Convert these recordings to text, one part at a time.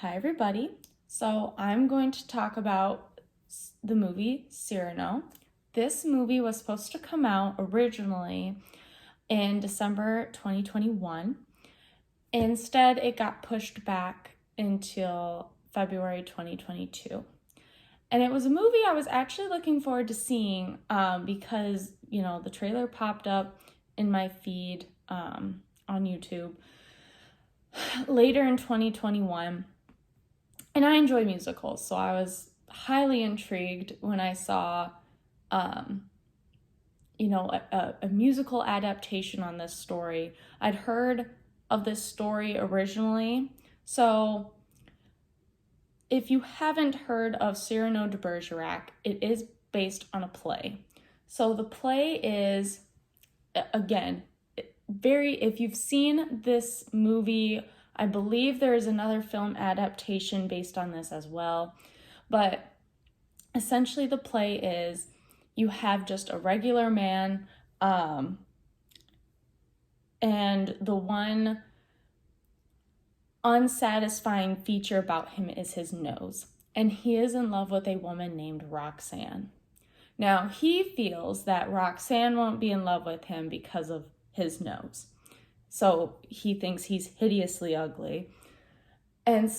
Hi, everybody. So I'm going to talk about the movie Cyrano. This movie was supposed to come out originally in December 2021. Instead, it got pushed back until February 2022. And it was a movie I was actually looking forward to seeing because, the trailer popped up in my feed on YouTube later in 2021. And I enjoy musicals, so I was highly intrigued when I saw, a musical adaptation on this story. I'd heard of this story originally, so if you haven't heard of Cyrano de Bergerac, it is based on a play. So the play is, again, if you've seen this movie, I believe there is another film adaptation based on this as well. But essentially the play is you have just a regular man, and the one unsatisfying feature about him is his nose. And he is in love with a woman named Roxanne. Now, he feels that Roxanne won't be in love with him because of his nose. So he thinks he's hideously ugly. And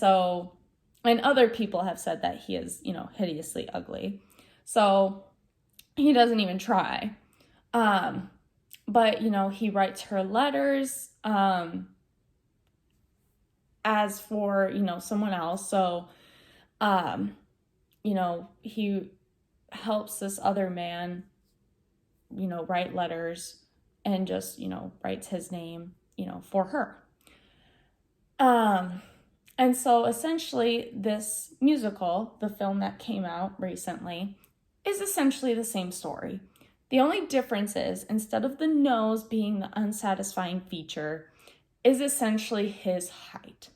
other people have said that he is, hideously ugly. So he doesn't even try. But, he writes her letters as for, someone else. So, he helps this other man, write letters and just, writes his name, for her. And so essentially this musical, the film that came out recently, is essentially the same story. The only difference is instead of the nose being the unsatisfying feature, is essentially his height.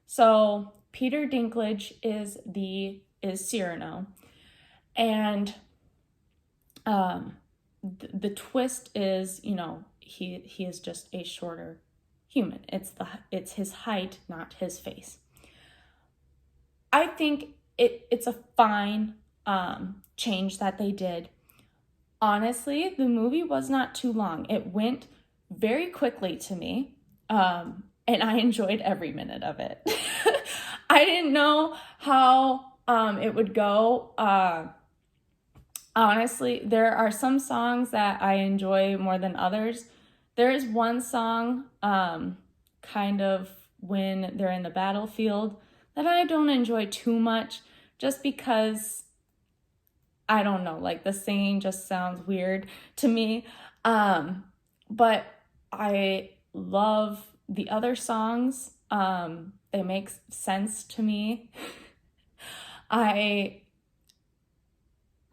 So Peter Dinklage is Cyrano, and the twist is, he is just a shorter human. It's his height, not his face. I think it's a fine change that they did. Honestly, the movie was not too long. It went very quickly to me, and I enjoyed every minute of it. I didn't know how it would go. Honestly, there are some songs that I enjoy more than others. There is one song, kind of when they're in the battlefield, that I don't enjoy too much just because, I don't know, like the singing just sounds weird to me. But I love the other songs. They make sense to me.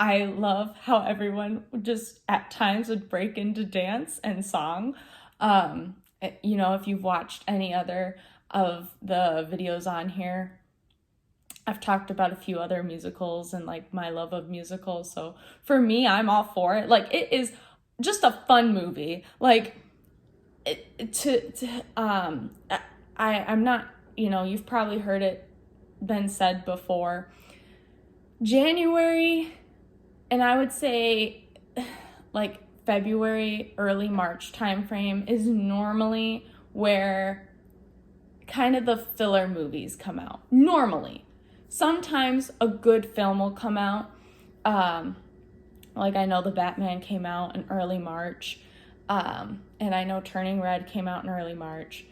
I love how everyone just at times would break into dance and song. If you've watched any other of the videos on here, I've talked about a few other musicals and like my love of musicals. So for me, I'm all for it. Like, it is just a fun movie. Like, I'm not, you've probably heard it been said before. January, and I would say like February, early March timeframe is normally where kind of the filler movies come out. Normally. Sometimes a good film will come out. Like I know the Batman came out in early March. And I know Turning Red came out in early March.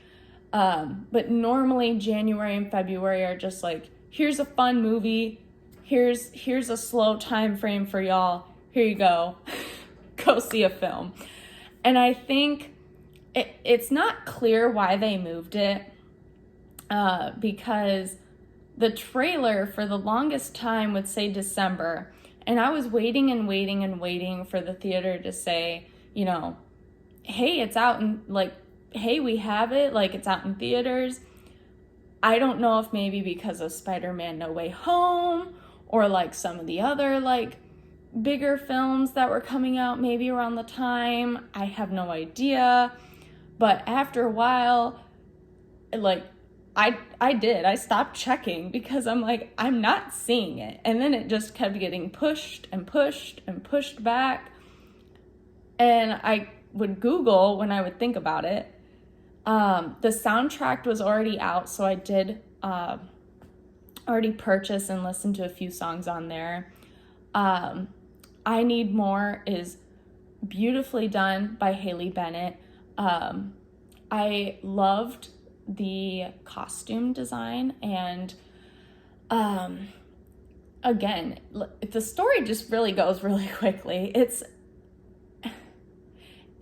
But normally January and February are just like, here's a fun movie. Here's a slow time frame for y'all. Here you go. Go see a film. And I think it's not clear why they moved it, because the trailer for the longest time would say December. And I was waiting and waiting and waiting for the theater to say, hey, it's out, and like, hey, we have it, like it's out in theaters. I don't know if maybe because of Spider-Man No Way Home or like some of the other like bigger films that were coming out maybe around the time. I have no idea. But after a while, like I did. I stopped checking because I'm like, I'm not seeing it. And then it just kept getting pushed and pushed and pushed back. And I would Google when I would think about it. The soundtrack was already out, so I did already purchase and listen to a few songs on there. I Need More is beautifully done by Haley Bennett. I loved the costume design, and again, the story just really goes really quickly.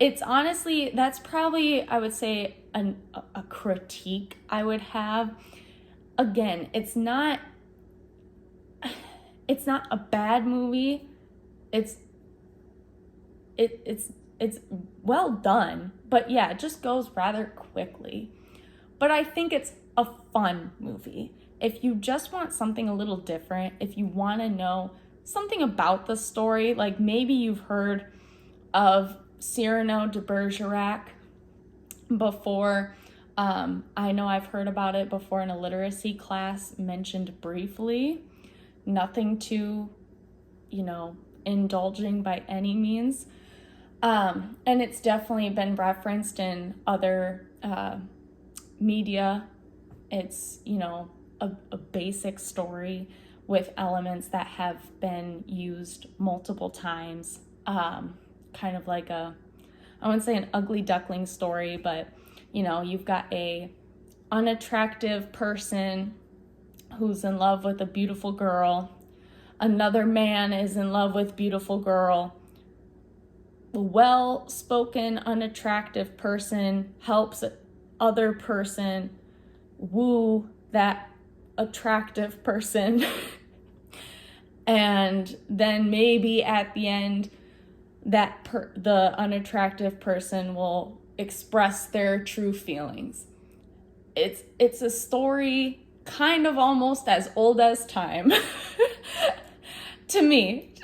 It's honestly, that's probably, I would say, a critique I would have. Again, it's not a bad movie. It's well done, but yeah, it just goes rather quickly. But I think it's a fun movie. If you just want something a little different, if you want to know something about the story, like maybe you've heard of Cyrano de Bergerac before. I know I've heard about it before in a literacy class, mentioned briefly. Nothing too, indulging by any means. And it's definitely been referenced in other media. It's, a basic story with elements that have been used multiple times. Kind of like I wouldn't say an ugly duckling story, but, you've got a unattractive person who's in love with a beautiful girl. Another man is in love with beautiful girl. A well-spoken, unattractive person helps other person woo that attractive person. And then maybe at the end, the unattractive person will express their true feelings. It's a story kind of almost as old as time to me.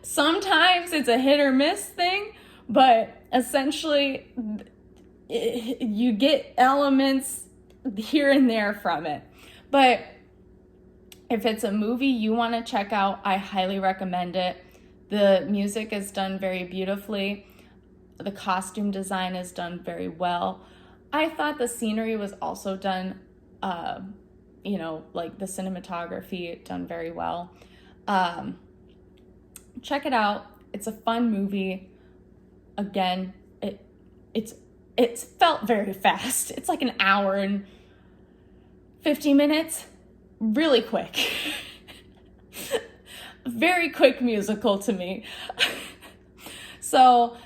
Sometimes it's a hit or miss thing, but essentially you get elements here and there from it. But if it's a movie you want to check out, I highly recommend it. The music is done very beautifully. The costume design is done very well. I thought the scenery was also done, like the cinematography done very well. Check it out. It's a fun movie. Again, it's felt very fast. It's like an hour and 50 minutes. Really quick. Very quick musical to me. So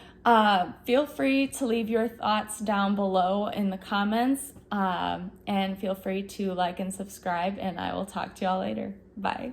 feel free to leave your thoughts down below in the comments, and feel free to like and subscribe, and I will talk to y'all later. Bye.